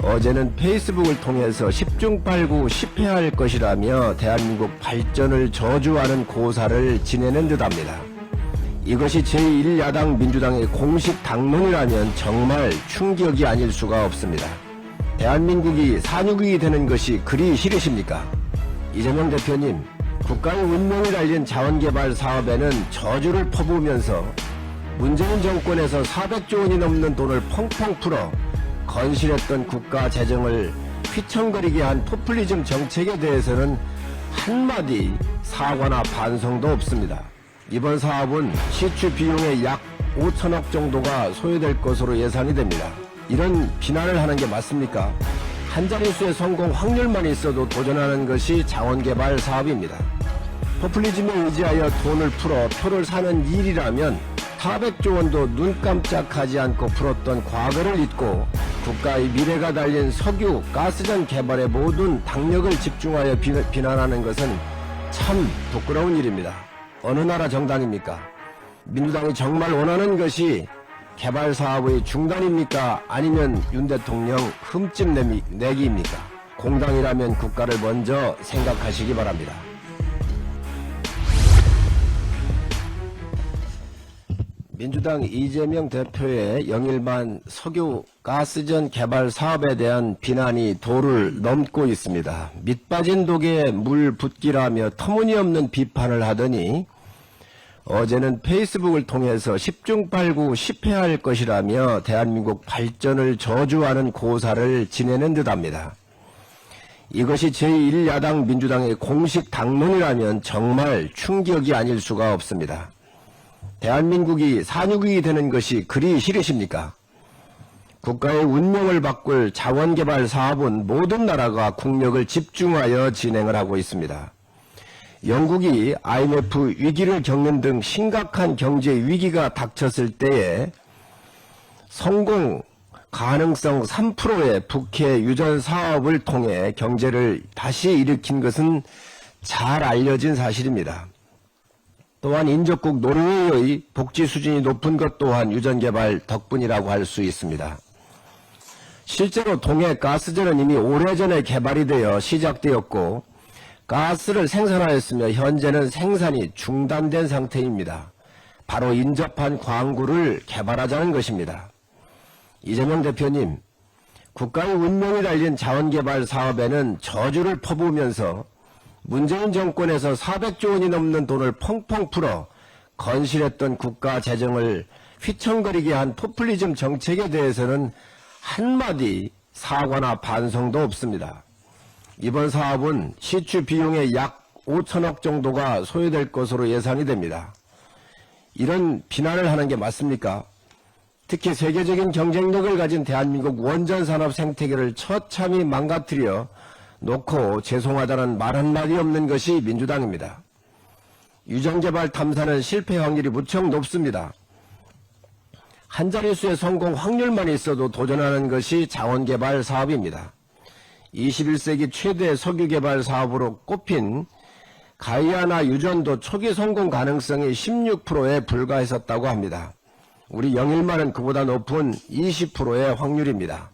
어제는 페이스북을 통해서 10중 8구 10패할 것이라며 대한민국 발전을 저주하는 고사를 지내는 듯합니다. 이것이 제1야당 민주당의 공식 당론이라면 정말 충격이 아닐 수가 없습니다. 대한민국이 산유국이 되는 것이 그리 싫으십니까? 이재명 대표님, 국가의 운명이 달린 자원개발 사업에는 저주를 퍼부으면서 문재인 정권에서 400조 원이 넘는 돈을 펑펑 풀어 건실했던 국가 재정을 휘청거리게 한 포퓰리즘 정책에 대해서는 한마디 사과나 반성도 없습니다. 이번 사업은 시추 비용의 약 5천억 정도가 소요될 것으로 예상이 됩니다. 이런 비난을 하는 게 맞습니까? 한자릿수의 성공 확률만 있어도 도전하는 것이 자원개발 사업입니다. 포퓰리즘에 의지하여 돈을 풀어 표를 사는 일이라면 400조 원도 눈 깜짝하지 않고 풀었던 과거를 잊고 국가의 미래가 달린 석유, 가스전 개발에 모든 당력을 집중하여 비난하는 것은 참 부끄러운 일입니다. 어느 나라 정당입니까? 민주당이 정말 원하는 것이 개발 사업의 중단입니까? 아니면 윤 대통령 흠집 내기입니까? 공당이라면 국가를 먼저 생각하시기 바랍니다. 민주당 이재명 대표의 영일만 석유 가스전 개발 사업에 대한 비난이 도를 넘고 있습니다. 밑빠진 독에 물 붓기라며 터무니없는 비판을 하더니 어제는 페이스북을 통해서 10중 8구 10패할 것이라며 대한민국 발전을 저주하는 고사를 지내는 듯합니다. 이것이 제1야당 민주당의 공식 당론이라면 정말 충격이 아닐 수가 없습니다. 대한민국이 산유국이 되는 것이 그리 싫으십니까? 국가의 운명을 바꿀 자원개발 사업은 모든 나라가 국력을 집중하여 진행을 하고 있습니다. 영국이 IMF 위기를 겪는 등 심각한 경제 위기가 닥쳤을 때에 성공 가능성 3%의 북해 유전 사업을 통해 경제를 다시 일으킨 것은 잘 알려진 사실입니다. 또한 인접국 노르웨이의 복지 수준이 높은 것 또한 유전 개발 덕분이라고 할 수 있습니다. 실제로 동해 가스전은 이미 오래전에 개발이 되어 시작되었고 가스를 생산하였으며 현재는 생산이 중단된 상태입니다. 바로 인접한 광구를 개발하자는 것입니다. 이재명 대표님, 국가의 운명이 달린 자원개발 사업에는 저주를 퍼부으면서 문재인 정권에서 400조 원이 넘는 돈을 펑펑 풀어 건실했던 국가 재정을 휘청거리게 한 포퓰리즘 정책에 대해서는 한마디 사과나 반성도 없습니다. 이번 사업은 시추 비용의 약 5천억 정도가 소요될 것으로 예상이 됩니다. 이런 비난을 하는 게 맞습니까? 특히 세계적인 경쟁력을 가진 대한민국 원전산업 생태계를 처참히 망가뜨려 놓고 죄송하다는 말 한마디 없는 것이 민주당입니다. 유전개발 탐사는 실패 확률이 무척 높습니다. 한자릿수의 성공 확률만 있어도 도전하는 것이 자원개발 사업입니다. 21세기 최대 석유개발 사업으로 꼽힌 가이아나 유전도 초기 성공 가능성이 16%에 불과했었다고 합니다. 우리 영일만은 그보다 높은 20%의 확률입니다.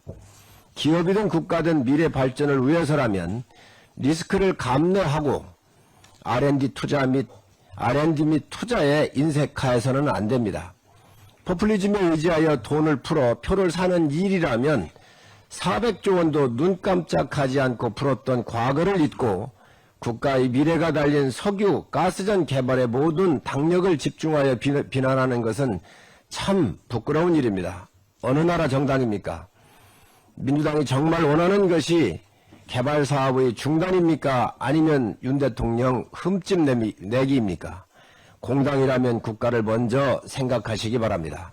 기업이든 국가든 미래 발전을 위해서라면 리스크를 감내하고 R&D 및 투자에 인색해서는 안 됩니다. 포퓰리즘에 의지하여 돈을 풀어 표를 사는 일이라면 400조 원도 눈 깜짝하지 않고 풀었던 과거를 잊고 국가의 미래가 달린 석유, 가스전 개발에 모든 당력을 집중하여 비난하는 것은 참 부끄러운 일입니다. 어느 나라 정당입니까? 민주당이 정말 원하는 것이 개발 사업의 중단입니까? 아니면 윤 대통령 흠집 내기입니까? 공당이라면 국가를 먼저 생각하시기 바랍니다.